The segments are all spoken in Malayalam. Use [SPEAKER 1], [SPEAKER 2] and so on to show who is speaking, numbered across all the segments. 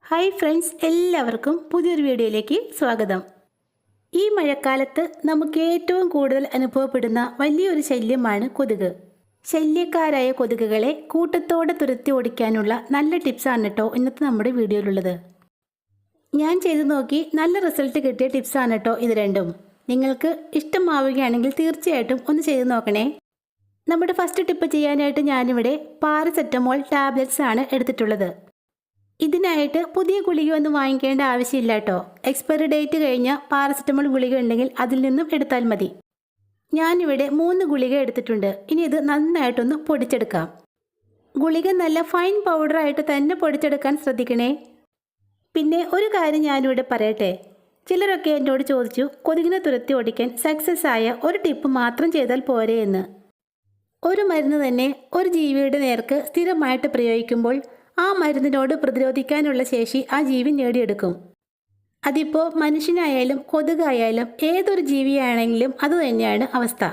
[SPEAKER 1] ഹായ് ഫ്രണ്ട്സ്, എല്ലാവർക്കും പുതിയൊരു വീഡിയോയിലേക്ക് സ്വാഗതം. ഈ മഴക്കാലത്ത് നമുക്ക് ഏറ്റവും കൂടുതൽ അനുഭവപ്പെടുന്ന വലിയൊരു ശല്യമാണ് കൊതുക്. ശല്യക്കാരായ കൊതുകുകളെ കൂട്ടത്തോടെ തുരത്തി ഓടിക്കാനുള്ള നല്ല ടിപ്സാണ് കേട്ടോ ഇന്നത്തെ നമ്മുടെ വീഡിയോയിലുള്ളത്. ഞാൻ ചെയ്തു നോക്കി നല്ല റിസൾട്ട് കിട്ടിയ ടിപ്സാണ് കേട്ടോ ഇത് രണ്ടും. നിങ്ങൾക്ക് ഇഷ്ടമാവുകയാണെങ്കിൽ തീർച്ചയായിട്ടും ഒന്ന് ചെയ്തു നോക്കണേ. നമ്മുടെ ഫസ്റ്റ് ടിപ്പ് ചെയ്യാനായിട്ട് ഞാനിവിടെ പാരസെറ്റമോൾ ടാബ്ലറ്റ്സ് ആണ് എടുത്തിട്ടുള്ളത്. ഇതിനായിട്ട് പുതിയ ഗുളികയൊന്നും വാങ്ങിക്കേണ്ട ആവശ്യമില്ല കേട്ടോ. എക്സ്പയറി ഡേറ്റ് കഴിഞ്ഞ പാരസെറ്റമോൾ ഗുളിക ഉണ്ടെങ്കിൽ അതിൽ നിന്നും എടുത്താൽ മതി. ഞാനിവിടെ 3 ഗുളിക എടുത്തിട്ടുണ്ട്. ഇനി ഇത് നന്നായിട്ടൊന്ന് പൊടിച്ചെടുക്കാം. ഗുളിക നല്ല ഫൈൻ പൗഡറായിട്ട് തന്നെ പൊടിച്ചെടുക്കാൻ ശ്രദ്ധിക്കണേ. പിന്നെ ഒരു കാര്യം ഞാനിവിടെ പറയട്ടെ. ചിലരൊക്കെ എന്നോട് ചോദിച്ചു, കൊതുകിനെ തുരത്തി ഓടിക്കാൻ സക്സസ് ആയ ഒരു ടിപ്പ് മാത്രം ചെയ്താൽ പോരെ എന്ന്. ഒരു മരുന്ന് തന്നെ ഒരു ജീവിയുടെ നേർക്ക് സ്ഥിരമായിട്ട് പ്രയോഗിക്കുമ്പോൾ ആ മരുന്നിനോട് പ്രതിരോധിക്കാനുള്ള ശേഷി ആ ജീവി നേടിയെടുക്കും. അതിപ്പോൾ മനുഷ്യനായാലും കൊതുകായാലും ഏതൊരു ജീവിയാണെങ്കിലും അതുതന്നെയാണ് അവസ്ഥ.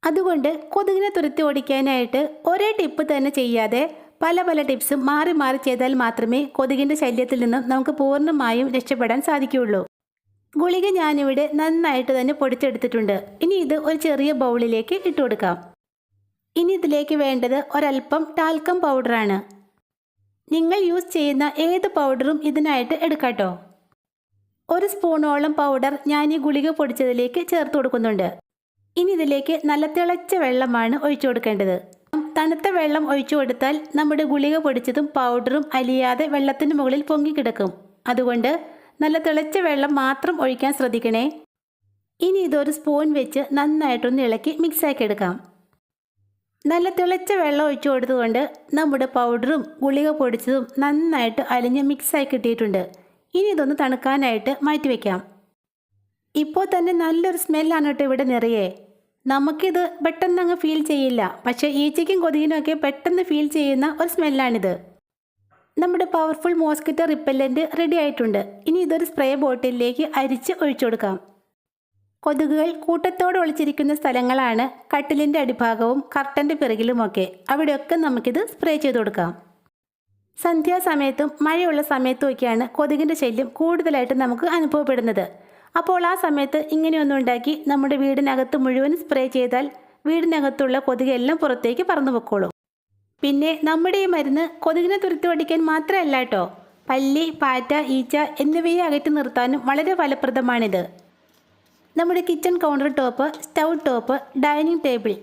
[SPEAKER 1] അതുകൊണ്ട് കൊതുകിനെ തുരത്തി ഓടിക്കാനായിട്ട് ഒരേ ടിപ്പ് തന്നെ ചെയ്യാതെ പല ടിപ്സും മാറി മാറി ചെയ്താൽ മാത്രമേ കൊതുകിൻ്റെ ശല്യത്തിൽ നിന്നും നമുക്ക് പൂർണ്ണമായും രക്ഷപ്പെടാൻ സാധിക്കുകയുള്ളൂ. ഗുളിക ഞാനിവിടെ നന്നായിട്ട് തന്നെ പൊടിച്ചെടുത്തിട്ടുണ്ട്. ഇനി ഇത് ഒരു ചെറിയ ബൗളിലേക്ക് ഇട്ട് കൊടുക്കാം. ഇനി ഇതിലേക്ക് വേണ്ടത് ഒരൽപ്പം ടാൽക്കം പൗഡറാണ്. നിങ്ങൾ യൂസ് ചെയ്യുന്ന ഏത് പൗഡറും ഇതിനായിട്ട് എടുക്കാട്ടോ. 1 സ്പൂണോളം പൗഡർ ഞാൻ ഈ ഗുളിക പൊടിച്ചതിലേക്ക് ചേർത്ത് കൊടുക്കുന്നുണ്ട്. ഇനി ഇതിലേക്ക് നല്ല തിളച്ച വെള്ളമാണ് ഒഴിച്ചു കൊടുക്കേണ്ടത്. തണുത്ത വെള്ളം ഒഴിച്ചു കൊടുത്താൽ നമ്മുടെ ഗുളിക പൊടിച്ചതും പൗഡറും അലിയാതെ വെള്ളത്തിന് മുകളിൽ പൊങ്ങിക്കിടക്കും. അതുകൊണ്ട് നല്ല തിളച്ച വെള്ളം മാത്രം ഒഴിക്കാൻ ശ്രദ്ധിക്കണേ. ഇനി ഇതൊരു സ്പൂൺ വെച്ച് നന്നായിട്ടൊന്ന് ഇളക്കി മിക്സാക്കി എടുക്കാം. നല്ല തിളച്ച വെള്ളം ഒഴിച്ചു കൊടുത്തുകൊണ്ട് നമ്മുടെ പൗഡറും ഗുളിക പൊടിച്ചതും നന്നായിട്ട് അലിഞ്ഞ് മിക്സായി കിട്ടിയിട്ടുണ്ട്. ഇനി ഇതൊന്ന് തണുക്കാനായിട്ട് മാറ്റി വയ്ക്കാം. ഇപ്പോൾ തന്നെ നല്ലൊരു സ്മെല്ലാണ് കേട്ടോ ഇവിടെ നിറയെ. നമുക്കിത് പെട്ടെന്ന് അങ്ങ് ഫീൽ ചെയ്യില്ല, പക്ഷേ ഈച്ചയ്ക്കും കൊതുകിനും ഒക്കെ പെട്ടെന്ന് ഫീൽ ചെയ്യുന്ന ഒരു സ്മെല്ലാണിത്. നമ്മുടെ പവർഫുൾ മോസ്കിറ്റോ റിപ്പല്ലൻ്റ് റെഡി ആയിട്ടുണ്ട്. ഇനി ഇതൊരു സ്പ്രേ ബോട്ടിലേക്ക് അരിച്ച് ഒഴിച്ചു കൊടുക്കാം. കൊതുകുകൾ കൂട്ടത്തോടെ ഒളിച്ചിരിക്കുന്ന സ്ഥലങ്ങളാണ് കട്ടിലിൻ്റെ അടിഭാഗവും കർട്ടൻ്റെ പിറകിലുമൊക്കെ. അവിടെയൊക്കെ നമുക്കിത് സ്പ്രേ ചെയ്ത് കൊടുക്കാം. സന്ധ്യാസമയത്തും മഴയുള്ള സമയത്തുമൊക്കെയാണ് കൊതുകിൻ്റെ ശല്യം കൂടുതലായിട്ട് നമുക്ക് അനുഭവപ്പെടുന്നത്. അപ്പോൾ ആ സമയത്ത് ഇങ്ങനെയൊന്നും ഉണ്ടാക്കി നമ്മുടെ വീടിനകത്ത് മുഴുവൻ സ്പ്രേ ചെയ്താൽ വീടിനകത്തുള്ള കൊതുകെല്ലാം പുറത്തേക്ക് പറന്നു പൊക്കോളും. പിന്നെ നമ്മുടെ ഈ മരുന്ന് കൊതുകിനെ തുരത്തി ഓടിക്കാൻ മാത്രമല്ല കേട്ടോ, പല്ലി, പാറ്റ, ഈച്ച എന്നിവയെ അകറ്റി നിർത്താനും വളരെ ഫലപ്രദമാണിത്. നമ്മുടെ kitchen counter top, stove top, dining table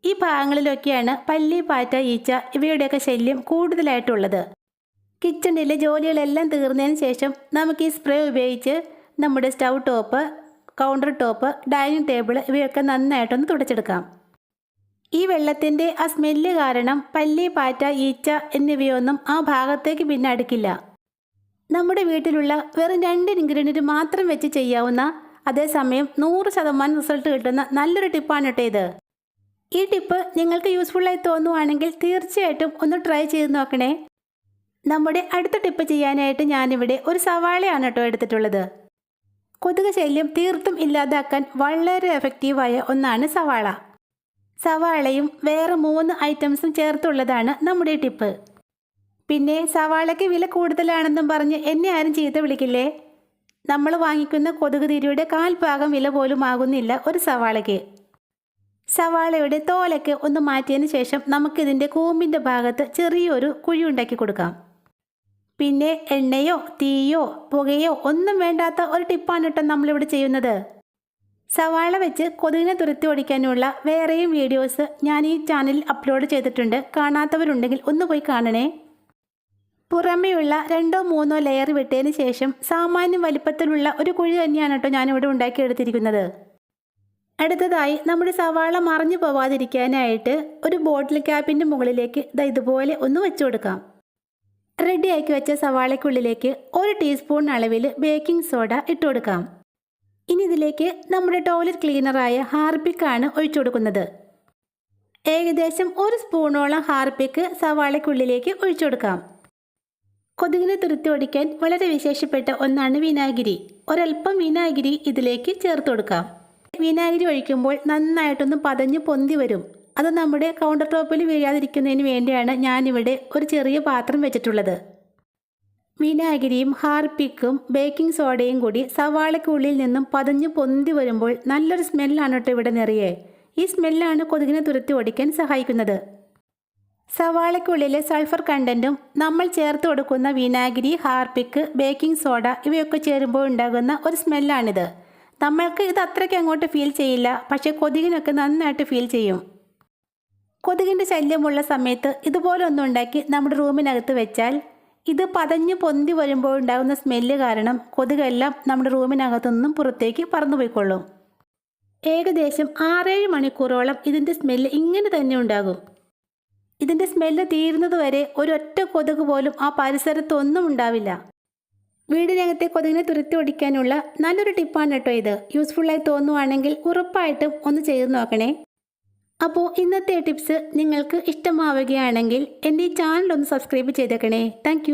[SPEAKER 1] ഈ ഭാഗങ്ങളിലൊക്കെയാണ് പല്ലി, പാറ്റ, ഈച്ച ഇവയുടെയൊക്കെ ശല്യം കൂടുതലായിട്ടുള്ളത്. കിച്ചണിലെ ജോലികളെല്ലാം തീർന്നതിന് ശേഷം നമുക്ക് ഈ സ്പ്രേ ഉപയോഗിച്ച് നമ്മുടെ stove top, counter top, dining table ഇവയൊക്കെ നന്നായിട്ടൊന്ന് തുടച്ചെടുക്കാം. ഈ വെള്ളത്തിൻ്റെ ആ സ്മെല്ല് കാരണം പല്ലി, പാറ്റ, ഈച്ച എന്നിവയൊന്നും ആ ഭാഗത്തേക്ക് പിന്നെ അടുക്കില്ല. നമ്മുടെ വീട്ടിലുള്ള വെറും 2 ഇൻഗ്രീഡിയൻറ്റ് മാത്രം വെച്ച് ചെയ്യാവുന്ന, അതേസമയം 100% റിസൾട്ട് കിട്ടുന്ന നല്ലൊരു ടിപ്പാണ് കേട്ടോ ഇത്. ഈ ടിപ്പ് നിങ്ങൾക്ക് യൂസ്ഫുള്ളായി തോന്നുവാണെങ്കിൽ തീർച്ചയായിട്ടും ഒന്ന് ട്രൈ ചെയ്ത് നോക്കണേ. നമ്മുടെ അടുത്ത ടിപ്പ് ചെയ്യാനായിട്ട് ഞാനിവിടെ ഒരു സവാളയാണ് കേട്ടോ എടുത്തിട്ടുള്ളത്. കൊതുക് ശല്യം തീർത്തും ഇല്ലാതാക്കാൻ വളരെ എഫക്റ്റീവായ ഒന്നാണ് സവാള. സവാളയും വേറെ 3 ഐറ്റംസും ചേർത്തുള്ളതാണ് നമ്മുടെ ഈ ടിപ്പ്. പിന്നെ സവാളയ്ക്ക് വില കൂടുതലാണെന്നും പറഞ്ഞ് എന്നെ ആരും ചീത്ത വിളിക്കില്ലേ. നമ്മൾ വാങ്ങിക്കുന്ന കൊതുക് തിരിയുടെ 1/4 ഭാഗം വില പോലും ആകുന്നില്ല ഒരു സവാളയ്ക്ക്. സവാളയുടെ തോലൊക്കെ ഒന്ന് മാറ്റിയതിന് ശേഷം നമുക്കിതിൻ്റെ കൂമ്പിൻ്റെ ഭാഗത്ത് ചെറിയൊരു കുഴി ഉണ്ടാക്കി കൊടുക്കാം. പിന്നെ എണ്ണയോ തീയോ പുകയോ ഒന്നും വേണ്ടാത്ത ഒരു ടിപ്പാണ് കേട്ടോ നമ്മളിവിടെ ചെയ്യുന്നത്. സവാള വെച്ച് കൊതുകിനെ തുരത്തി ഓടിക്കാനുള്ള വേറെയും വീഡിയോസ് ഞാൻ ഈ ചാനലിൽ അപ്ലോഡ് ചെയ്തിട്ടുണ്ട്. കാണാത്തവരുണ്ടെങ്കിൽ ഒന്ന് പോയി കാണണേ. പുറമെയുള്ള 2-3 ലെയർ വിട്ടതിന് ശേഷം സാമാന്യം വലിപ്പത്തിലുള്ള ഒരു കുഴി തന്നെയാണ് കേട്ടോ ഞാനിവിടെ ഉണ്ടാക്കിയെടുത്തിരിക്കുന്നത്. അടുത്തതായി നമ്മുടെ സവാള മറിഞ്ഞു പോവാതിരിക്കാനായിട്ട് ഒരു ബോട്ടിൽ ക്യാപ്പിൻ്റെ മുകളിലേക്ക് ഇതുപോലെ ഒന്ന് വെച്ചു കൊടുക്കാം. റെഡിയാക്കി വെച്ച സവാളയ്ക്കുള്ളിലേക്ക് 1 ടീസ്പൂൺ അളവിൽ ബേക്കിംഗ് സോഡ ഇട്ട് കൊടുക്കാം. ഇനി ഇതിലേക്ക് നമ്മുടെ ടോയ്ലറ്റ് ക്ലീനറായ ഹാർപിക്കാണ് ഒഴിച്ചു കൊടുക്കുന്നത്. ഏകദേശം 1 സ്പൂണോളം ഹാർപിക്ക് സവാളയ്ക്കുള്ളിലേക്ക് ഒഴിച്ചു കൊടുക്കാം. കൊതുകിനെ തുരത്തി ഓടിക്കാൻ വളരെ വിശേഷപ്പെട്ട ഒന്നാണ് വിനാഗിരി. ഒരൽപ്പം വിനാഗിരി ഇതിലേക്ക് ചേർത്ത് കൊടുക്കാം. വിനാഗിരി ഒഴിക്കുമ്പോൾ നന്നായിട്ടൊന്ന് പതഞ്ഞ് പൊന്തി വരും. അത് നമ്മുടെ കൗണ്ടർ ടോപ്പിൽ വീഴാതിരിക്കുന്നതിന് വേണ്ടിയാണ് ഞാനിവിടെ ഒരു ചെറിയ പാത്രം വെച്ചിട്ടുള്ളത്. വിനാഗിരിയും ഹാർപ്പിക്കും ബേക്കിംഗ് സോഡയും കൂടി സവാളയ്ക്കുള്ളിൽ നിന്നും പതഞ്ഞു പൊന്തി വരുമ്പോൾ നല്ലൊരു സ്മെല്ലാണ് കേട്ടോ ഇവിടെ നിറയെ. ഈ സ്മെല്ലാണ് കൊതുകിനെ തുരത്തി ഓടിക്കാൻ സഹായിക്കുന്നത്. സവാളയ്ക്കുള്ളിലെ സൾഫർ കണ്ടൻറ്റും നമ്മൾ ചേർത്ത് കൊടുക്കുന്ന വിനാഗിരി, ഹാർപ്പിക്ക്, ബേക്കിംഗ് സോഡ ഇവയൊക്കെ ചേരുമ്പോൾ ഉണ്ടാകുന്ന ഒരു സ്മെല്ലാണിത്. നമ്മൾക്ക് ഇത് അത്രയ്ക്ക് അങ്ങോട്ട് ഫീൽ ചെയ്യില്ല, പക്ഷേ കൊതുകിനൊക്കെ നന്നായിട്ട് ഫീൽ ചെയ്യും. കൊതുകിൻ്റെ ശല്യമുള്ള സമയത്ത് ഇതുപോലെ ഒന്നുണ്ടാക്കി നമ്മുടെ റൂമിനകത്ത് വെച്ചാൽ ഇത് പതഞ്ഞ് പൊന്തി വരുമ്പോൾ ഉണ്ടാകുന്ന സ്മെല്ല് കാരണം കൊതുകെല്ലാം നമ്മുടെ റൂമിനകത്തുനിന്നും പുറത്തേക്ക് പറന്നുപോയിക്കൊള്ളും. ഏകദേശം 6-7 മണിക്കൂറോളം ഇതിൻ്റെ സ്മെല്ല് ഇങ്ങനെ തന്നെ ഉണ്ടാകും. ഇതിൻ്റെ സ്മെല്ല് തീരുന്നതുവരെ ഒരൊറ്റ കൊതുക് പോലും ആ പരിസരത്തൊന്നും ഉണ്ടാവില്ല. വീടിനകത്തെ കൊതുകിനെ തുരത്തി ഓടിക്കാനുള്ള നല്ലൊരു ടിപ്പാണ് കേട്ടോ ഇത്. യൂസ്ഫുള്ളായി തോന്നുവാണെങ്കിൽ ഉറപ്പായിട്ടും ഒന്ന് ചെയ്ത് നോക്കണേ. അപ്പോൾ ഇന്നത്തെ ടിപ്സ് നിങ്ങൾക്ക് ഇഷ്ടമാവുകയാണെങ്കിൽ എൻ്റെ ഈ ചാനൽ ഒന്ന് സബ്സ്ക്രൈബ് ചെയ്തേക്കണേ. താങ്ക്